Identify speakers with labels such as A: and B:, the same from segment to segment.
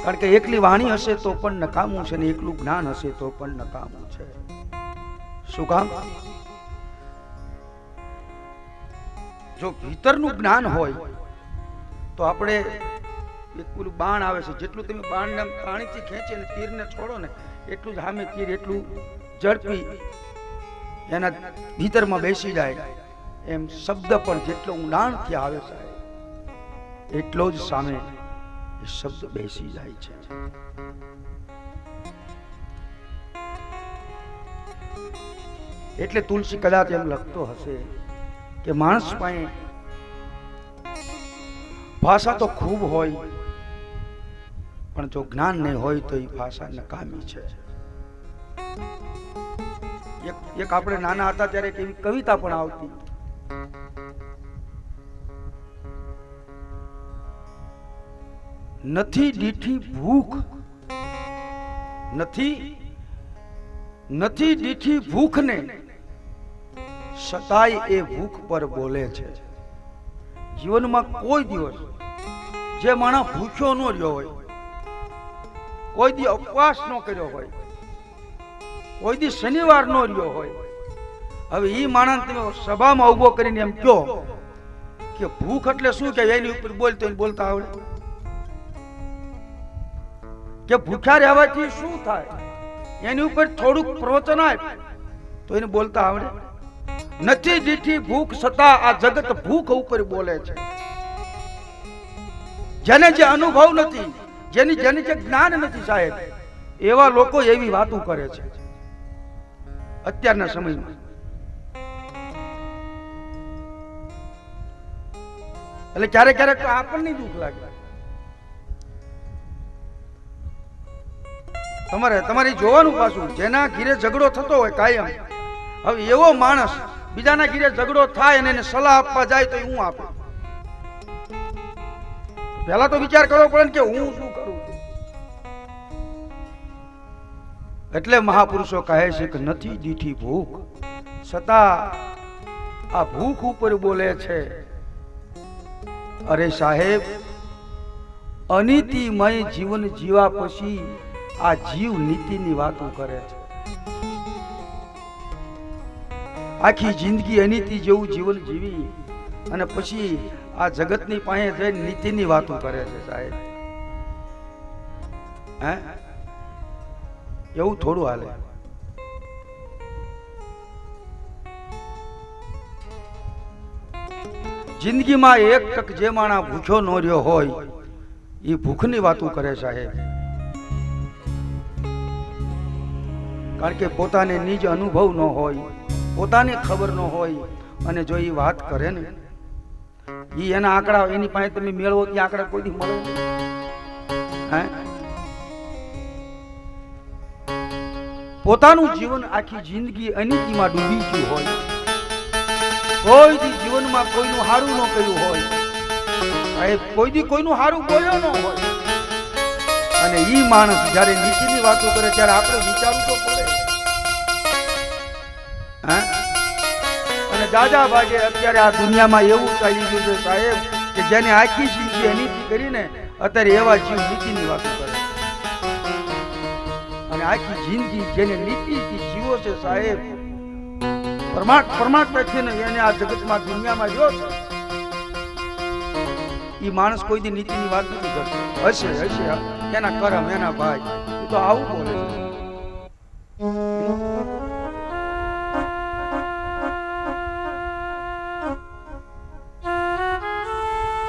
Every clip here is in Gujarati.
A: કારણ કે એકલી વાણી હશે તો પણ નકામું છે ને એકલું જ્ઞાન હશે તો પણ નકામું છે. શું કામ? જો ભીતરનું જ્ઞાન હોય તો આપણે એક પેલું બાણ આવે છે, જેટલું તમે બાણને પાણીથી ખેંચી અને તીરને છોડો ને એટલું જ સામે તીર એટલું ઝડપી એના ભીતરમાં બેસી જાય. એમ શબ્દ પણ જેટલો ઊંડાણથી આવે છે એટલો જ સામે એ શબ્દ બેસી જાય છે. એટલે તુલસી કદાચ એમ લખતો હશે કે માણસ પાસે ભાષા તો ખૂબ હોય પણ જો જ્ઞાન નહીં હોય તો એ ભાષા નકામી છે. એક આપણે નાના હતા ત્યારે એવી કવિતા પણ આવતી, નથી દીઠી ભૂખ, નથી દીઠી ભૂખને છતાંય એ ભૂખ પર બોલે છે. જીવનમાં કોઈ દિવસ જે માણસ ભૂખ્યો ન રહ્યો હોય, કોઈ દી ઉપવાસ ન કર્યો હોય, કોઈ દી શનિવાર નો રહ્યો હોય, હવે ઈ માણસ તમે સભામાં ઉભો કરીને એમ કહો કે ભૂખ એટલે શું, કે એની ઉપર બોલતો બોલતા આવડે? કે ભૂખ્યા રહેવાથી શું થાય એની ઉપર થોડુંક પ્રવચન આપ તો એને બોલતા આવડે? નથી દીઠી ભૂખ છતાં આ જગત ભૂખ ઉપર બોલે છે. જેને જે અનુભવ નથી, જેને જે જ્ઞાન નથી સાહેબ, એવા લોકો એવી વાતો કરે છે અત્યારના સમયમાં. એટલે ક્યારેક ક્યારેક તો આપણને દુઃખ લાગે. તમારે જોવાનું પાછું, જેના ઘીરે ઝઘડો થતો હોય કાયમ, હવે એવો માણસ બીજાના ઘીરે ઝઘડો થાય અને એને સલાહ આપવા જાય તો હું આપે? પહેલા તો વિચાર કરવો પડે કે હું શું કરું છું. એટલે મહાપુરુષો કહે છે કે નથી દીઠી ભૂખ છતાં આ ભૂખ ઉપર બોલે છે. અરે સાહેબ, અનીતિમય જીવન જીવા પછી આ જીવ નીતિની વાતો કરે છે. આખી જિંદગી અનીતિ જેવું જીવન જીવી અને પછી આ જગતની પાસે જઈને નીતિની વાતો કરે છે સાહેબ. હે, એવું થોડું હાલે. જિંદગીમાં એક ટક જે માણસ ભૂખ્યો ન રહ્યો હોય એ ભૂખની વાતો કરે સાહેબ. કારણ કે પોતાને નિજ અનુભવ ન હોય, પોતાની ખબર ન હોય, અને જો એ વાત કરે ને એ એના આંકડા એની પાસે તમે મેળવો તે આંકડા કોઈ દી મળે? હે, પોતાનું જીવન આખી જિંદગી અનીતિમાં ડૂબી ગયું હોય, કોઈ દી જીવનમાં કોઈનું હારું ન કર્યું હોય, કોઈ દી કોઈનું હારું બોલ્યો ન હોય, અને ઈ માણસ જયારે નીતિની વાતો કરે ત્યારે આપણે વિચારવું તો પડે. અને દાદા ભાગે અત્યારે આ દુનિયામાં એવું ચાલી ગયું છે સાહેબ કે જેને આખી જિંદગી અનીતિ કરીને અત્યારે એવા જીવ નીતિની વાતો કરે. અને આખી જિંદગી જેને નીતિથી જીવો છે સાહેબ, પરમાત્માથી ને એને આ જગતમાં દુનિયામાં રહ્યો છે, એ માણસ કોઈ દી નીતિની વાત નથી કરતો. હશે એના કરમ, એના ભાઈ, એ તો આવું બોલે છે.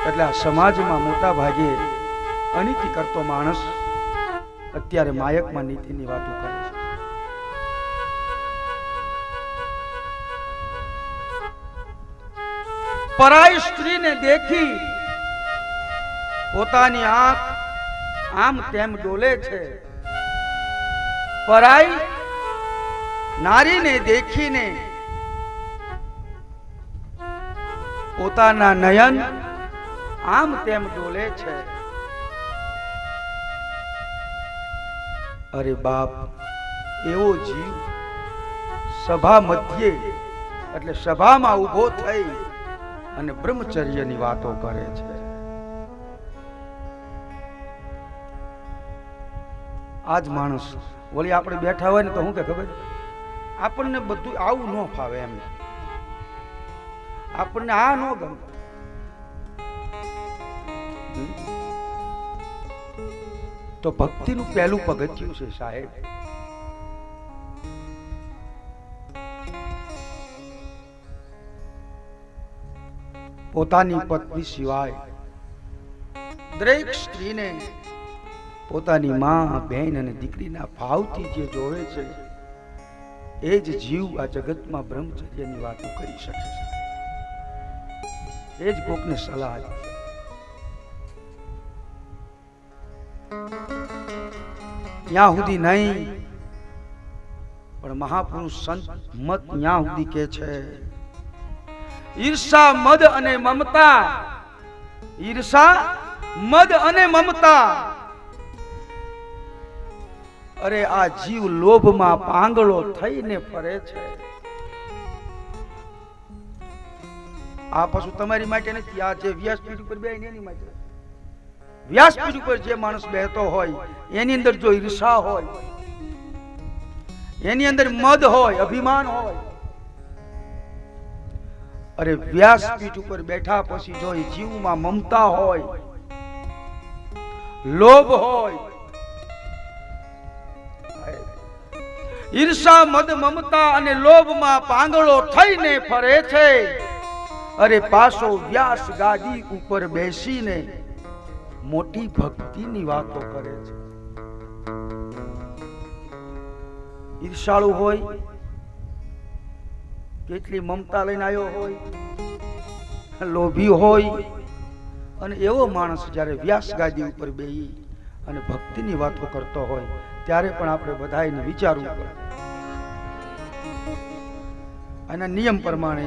A: એટલે આ સમાજમાં મોટા ભાગે અનીતિ કરતો માણસ અત્યારે માયકમાં નીતિની વાતો કરે છે. પરાઈ સ્ત્રીને દેખી પોતાની આંખ આમ તેમ ડોલે છે. પરાઈ નારીને દેખીને પોતાના નયન આમ તેમ ડોલે છે. અરે બાપ, એવો જીવ સભા મધ્યે એટલે સભામાં ઉભો થઈ અને બ્રહ્મચર્યની વાતો કરે છે. આજ માણસ વળી આપણે બેઠા હોય ને તો શું કે ખબર, આપણને બધું આવું ન ફાવે એમ, આપણને આ ન ગમે. તો ભક્તિનું પહેલું પગથિયું છે સાહેબ. પોતાની પત્ની સિવાય દરેક સ્ત્રીને પોતાની માં, બહેન અને દીકરીના ભાવથી જે જોવે છે એ જ જીવ આ જગતમાં બ્રહ્મચર્યની વાતો કરી શકે છે. એ જ કોકને સલાહ આપે. ત્યાં સુધી નહીં, પણ મહાપુરુષ સંત મત ત્યાં સુધી કે છે, ઈર્ષા, મદ અને મમતા, ઈર્ષા, મદ અને મમતા, અરે આ જીવ લોભમાં પાંગળો થઈને ફરે છે. આ પાછું તમારી માટે નથી, આ જે વ્યાસપીઠ ઉપર બેહીને એની માટે. વ્યાસપીઠ ઉપર જે માણસ બેહતો હોય એની અંદર જો ઈર્ષા હોય, એની અંદર મદ હોય, અભિમાન હોય, અરે વ્યાસપીઠ ઉપર બેઠા પછી જો જીવમાં મમતા હોય, લોભ હોય, ઈર્ષા, મદ, મમતા અને લોભમાં પાંગળો થઈને ફરે છે, અરે પાછો વ્યાસ ગાદી ઉપર બેસીને મોટી ભક્તિની વાતો કરે છે. ઈર્ષાળુ હોય, કેટલી મમતા લઈને આવ્યો હોય, લોભી હોય, અને એવો માણસ જ્યારે વ્યાસ ગાદી ઉપર બેહી અને ભક્તિની વાતો કરતો હોય ત્યારે પણ આપણે બધાને વિચારવું પડે. આના નિયમ પ્રમાણે,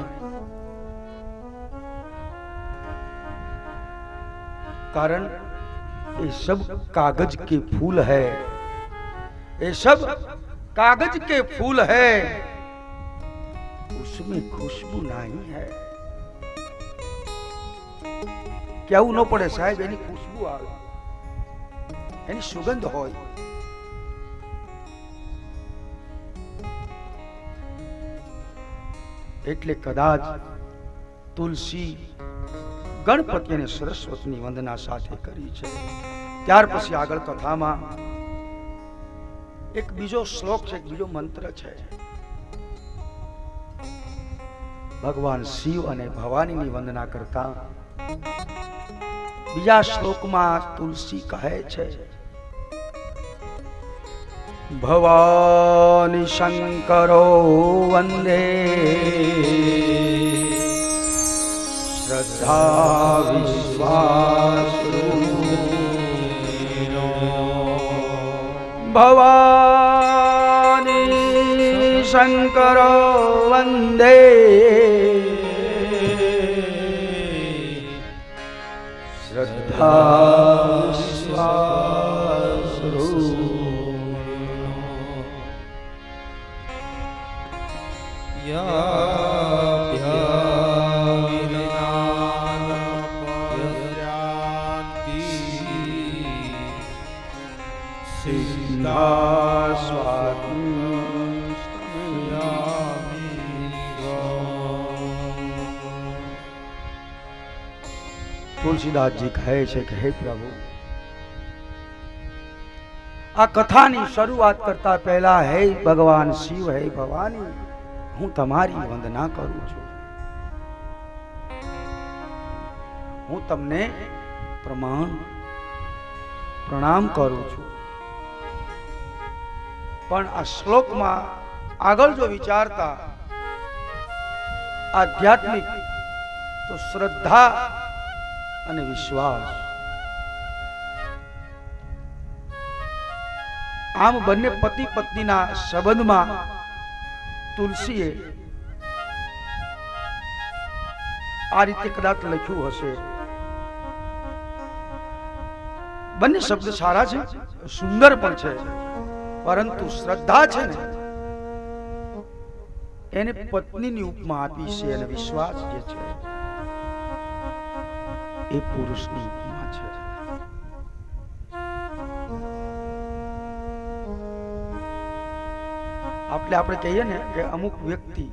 A: कारण ये सब कागज के फूल है, ये सब कागज के फूल है, उसमें खुशबू नहीं है. કેવું ન પડે સાહેબ, એની ખુશ્બુ આવે, એની સુગંધ હોય. એટલે કદાચ તુલસી ગણપતિ અને સરસ્વતીની વંદના સાથે કરી છે. ત્યાર પછી આગળ કથામાં એક બીજો શ્લોક છે, એક બીજો મંત્ર છે. ભગવાન શિવ અને ભવાનીની વંદના કરતા બીજા શ્લોકમાં તુલસી કહે છે, ભવાની શંકરો વંદે શ્રદ્ધા વિશ્વાસ, ભવાની શંકરો વંદે શ્રદ્ધા વિશ્વાસ. તુલસીદાસજી કહે છે કે હે પ્રભુ, આ કથાની શરૂઆત કરતા પહેલા હે ભગવાન શિવ, હે ભવાની, હું તમારી વંદના કરું છું. હું તમને પ્રણામ કરું છું. પણ આ શ્લોકમાં આગળ જો વિચારતા આધ્યાત્મિક તો શ્રદ્ધા અને વિશ્વાસ, આમ બંને પતિ પત્નીના સંબંધમાં તુલસીએ આ રીતે કદાચ લખ્યું હશે. બંને શબ્દ સારા છે, સુંદર પણ છે, પરંતુ શ્રદ્ધા છે ને એને પત્નીની ઉપમા આપી છે, અને વિશ્વાસ જે છે એ પુરુષની ઉપમા છે. આપણે કહીએ ને કે અમુક વ્યક્તિ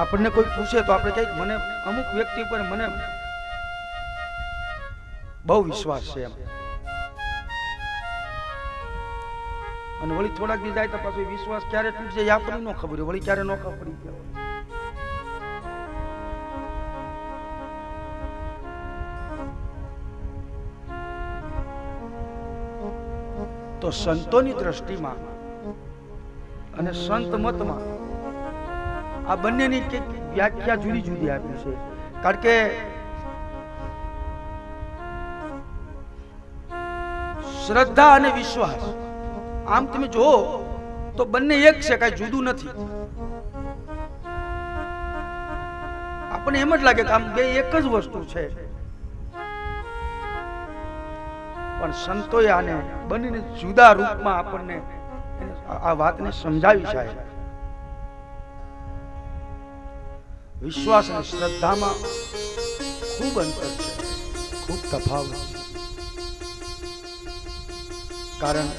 A: આપણને કોઈ પૂછે તો આપણે કહીએ મને અમુક વ્યક્તિ પર મને બહુ વિશ્વાસ છે એમ, અને વળી થોડાક દી જાય તો પાછો વિશ્વાસ ક્યારે તૂટશે એ આપણને ન ખબર હોય, વળી ક્યારે ન ખબર પડી જાય. તો સંતોની દ્રષ્ટિમાં અને સંત મતમાં આ બંનેની કંઈક વ્યાખ્યા જુદી જુદી આપી છે. કારણ કે શ્રદ્ધા અને વિશ્વાસ આમ તમે જુઓ તો બંને એક છે, કઈ જુદું નથી. આપણને એમ જ લાગે કે આમ બે એક જ વસ્તુ છે, પણ સંતોએ આને બંનેને જુદા રૂપમાં આપણને આ વાતને સમજાવી છે. વિશ્વાસ અને શ્રદ્ધામાં ખૂબ અંતર છે, ખૂબ તફાવત છે. કારણ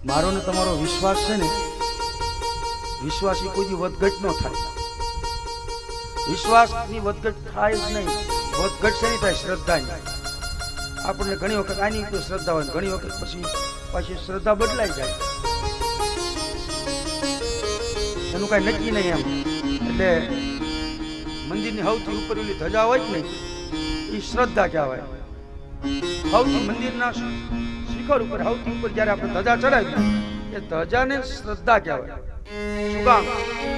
A: મારો ને તમારો વિશ્વાસ છે ને, વિશ્વાસ એ કોઈ વધઘટ ન થાય. વિશ્વાસની વધઘટ થાય જ નહીં. વધઘટ શેની થાય? શ્રદ્ધાની. આપણને ઘણી વખત આની ઉપર શ્રદ્ધા હોય, ઘણી વખત પછી શ્રદ્ધા બદલાઈ જાય, એનું કઈ નક્કી નહીં એમ. એટલે મંદિરની સૌથી ઉપર ઓલી ધજા હોય જ નહીં, એ શ્રદ્ધા કહેવાય. સૌથી મંદિરના શિખર ઉપર સૌથી ઉપર જયારે આપણે ધજા ચડાવી એ ધજાને શ્રદ્ધા કહેવાય. શું કામ?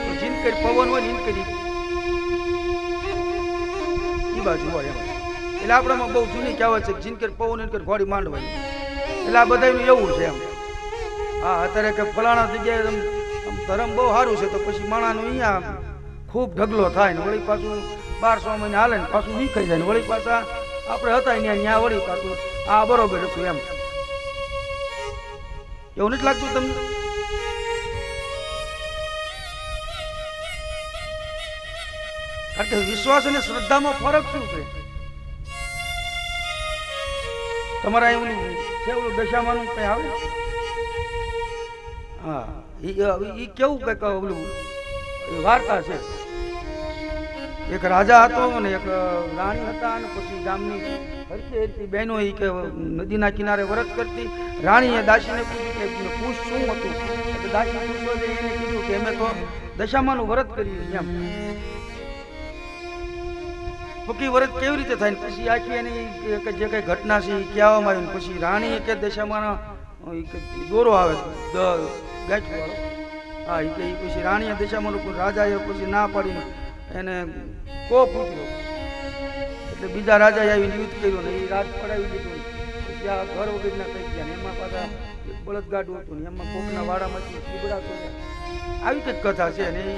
A: તો જીનકર પવન હોય ને જીનકરી એ બાજુ હોય એમ. એટલે આપણામાં બહુ જૂની કહેવત છે, જીનકર પવન ઇનકર ઘોડી માંડવાની. એટલે આ બધાનું એવું છે એમ. હા, અત્યારે કે ફલાણા જગ્યાએ ધર્મ બહુ સારું છે તો પછી માણાનું અહીંયા ખૂબ ઢગલો થાય ને વળી પાછું 1200 મહિને હાલે ને પાછું નીકળી જાય ને વળી પાછા આપણે હતા ત્યાં વળી પાછું આ બરોબર હતું એમ. એવું નથી લાગતું તમને? કારણ કે વિશ્વાસ અને શ્રદ્ધામાં ફરક શું છે? તમારા એવું છે ઓલું દશામાનું કઈ આવે? હા, એ કેવું કઈક ઓલું વાર્તા છે. એક રાજા હતો અને એક રાણી હતા, અને પછી ગામની હરતી હરતી બહેનો એ કે નદીના કિનારે વ્રત કરતી. રાણીએ દાસીને પૂછ્યું કે પૂછ શું હતું? એટલે દાસી પૂછવા જઈ એને કીધું કે અમે તો દશામાનું વ્રત કર્યું એમ. પકી વ્રત કેવી રીતે થાય? પછી આખી એની જે કઈ ઘટના છે એ કહેવામાં આવી. પછી રાણી કે દશામાનો દોરો આવે ગાંઠ વાળો, હા, એ પછી રાણીએ દશામાનું રાજાએ પછી ના પાડીને એને કોપ ઉતર્યો. એટલે બીજા રાજાએ આવીને યુદ્ધ કર્યું ને એ રાજ પડાવી દીધું. પછી આ ઘર વગરના થઈ ગયા ને એમાં પાછા બળદગાડું હતું ને એમાં કોકના વાડામાંથી ચીબડા કર્યા. આવી કંઈક કથા છે ને એ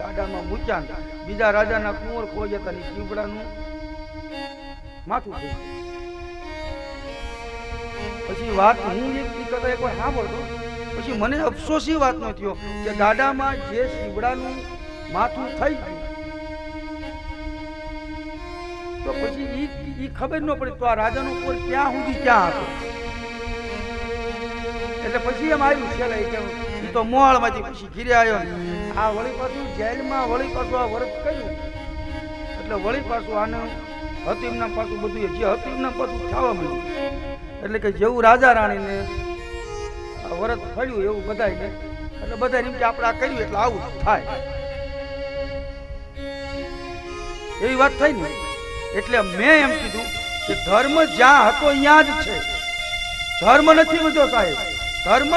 A: ગાડામાં મૂક્યા. બીજા રાજાના કુંવર ખોઈ હતા ને ચીબડાનું માથું થઈ ગયું. પછી વાત હું એક કથા એકવાર સાંભળતો, પછી મને અફસોસી વાત નો થયો કે ગાડામાં જે ચીબડાનું માથું થઈ ગયું તો પછી ઈ ખબર ન પડી તો આ રાજાનો કુંવર ક્યાં સુધી ક્યાં હતો. એટલે પછી એમ આવ્યું છે કે એ તો મોહાળમાંથી પછી ઘીરે આવ્યો ને આ વળી પાછું જેલમાં વળી પાછું આ વ્રત કર્યું એટલે વળી પાછું આને હતીમના પાછું બધું જે હતીમના પાછું ખાવા મળ્યું. એટલે કે જેવું રાજા રાણીને વ્રત ફળ્યું એવું બધાને, એટલે બધા એમ કે આપણે આ કર્યું એટલે આવું થાય એવી વાત થઈ ને. એટલે મેં એમ કીધું કે ધર્મ જ્યાં હતો ત્યાં જ છે, ધર્મ નથી વધ્યો સાહેબ. ધર્મ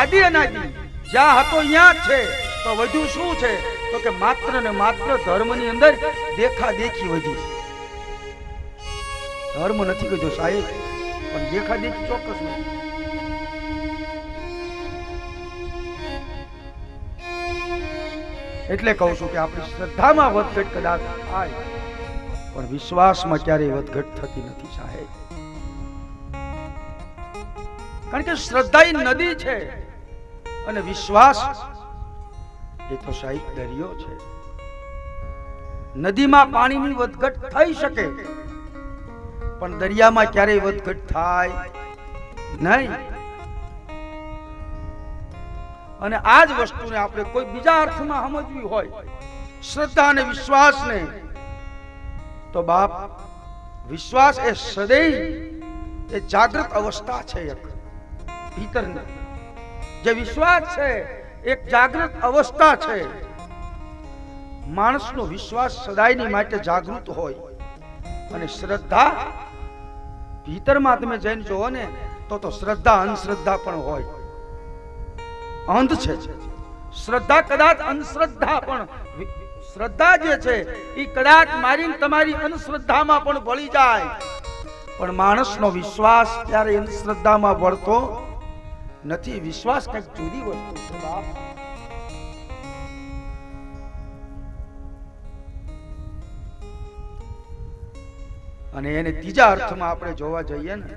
A: આદિ અનાદિ જ્યાં હતો ત્યાં જ છે. તો વધ્યું શું છે? તો કે માત્ર ને માત્ર ધર્મની અંદર દેખા દેખી વધી છે. ધર્મ નથી વધ્યો સાહેબ, પણ દેખા દેખી ચોક્કસ નથી. એટલે કહું છું કે આપણી શ્રદ્ધામાં વધઘટ કદાચ થાય પણ વિશ્વાસમાં ક્યારેય વધઘટ થતી નથી સાહેબ. કારણ કે શ્રદ્ધા એ નદી છે અને વિશ્વાસ એ તો સાહેબ દરિયો છે. નદીમાં પાણીની વધઘટ થઈ શકે પણ દરિયામાં ક્યારેય વધઘટ થાય નહીં. અને આ જ વસ્તુને આપણે કોઈ બીજા અર્થમાં સમજવી હોય, શ્રદ્ધા અને વિશ્વાસને, તો બાપ વિશ્વાસ એ સદૈવ એ જાગૃત અવસ્થા છે. એક ભીતરની જે વિશ્વાસ છે એક જાગૃત અવસ્થા છે. માણસનો વિશ્વાસ સદાયની માટે જાગૃત હોય, અને શ્રદ્ધા ભીતરમાં તમે જઈને જોવો ને તો શ્રદ્ધા અંધશ્રદ્ધા પણ હોય. અંધ છે શ્રદ્ધા, કદાચ અંધશ્રદ્ધા પણ. શ્રદ્ધા જે છે એ કદાચ મારી તમારી અંધશ્રદ્ધામાં પણ ભળી જાય, પણ માણસનો વિશ્વાસ ત્યારે અંધશ્રદ્ધામાં ભળતો નથી. વિશ્વાસ કંઈક જુદી વસ્તુ છે બાપ. અને એને ત્રીજા અર્થમાં આપણે જોવા જઈએ ને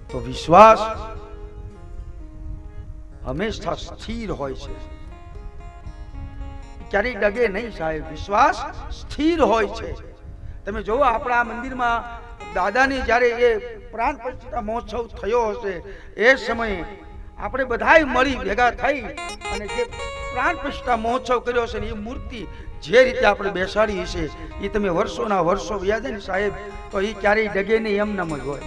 A: તો વિશ્વાસ હંમેશા સ્થિર હોય છે, ક્યારેય ડગે નહીં સાહેબ. વિશ્વાસ સ્થિર હોય છે. તમે જોવો આપણા મંદિરમાં દાદાની જ્યારે એ પ્રાણ પ્રતિષ્ઠા મહોત્સવ થયો હશે એ સમયે આપણે બધાય મળી ભેગા થઈ અને જે પ્રાણ પ્રતિષ્ઠા મહોત્સવ કર્યો હશે ને એ મૂર્તિ જે રીતે આપણે બેસાડી છે એ તમે વર્ષોના વર્ષો વ્યા જાય ને સાહેબ, તો એ ક્યારેય ડગે નહીં, એમનામ જ હોય.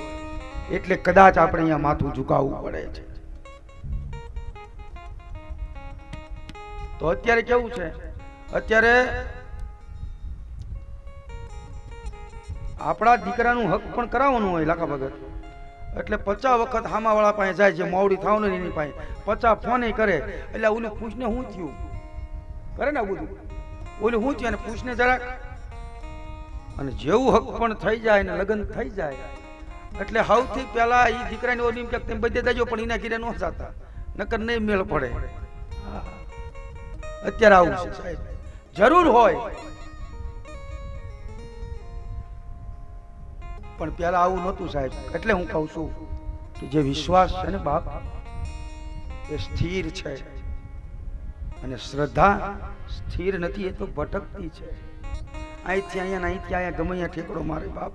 A: એટલે કદાચ આપણે અહીંયા માથું ઝુકાવવું પડે છે. તો અત્યારે કેવું છે, અત્યારે આપણા દીકરાનું હક પણ કરાવવાનું હોય લાખા ભગત, એટલે 50 વખત હામાવાળા પાસે જાય છે, મોવડી થવાનું એની પાસે 50 ફોન કરે, એટલે ઓલું પૂછને શું થયું કરે ને, બધું ઓલું શું થયું અને પૂછને જરાક. અને જેવું હક પણ થઈ જાય ને લગ્ન થઈ જાય એટલે સૌથી પહેલા એ દીકરાની ઓલી કે તમે બધે દેજો, પણ એના ઘીરે ન જતા, નકર નહીં મેળ પડે. અત્યારે આવું છે સાહેબ, જરૂર હોય પણ પેલા આવું નહોતું સાહેબ. એટલે હું કહું છું કે જે વિશ્વાસ છે ને બાપ એ સ્થિર છે, અને શ્રદ્ધા સ્થિર નથી, એ તો ભટકતી છે. અહીંથી અહીંયા ગમે અહીંયા ઠેકડો મારે બાપ.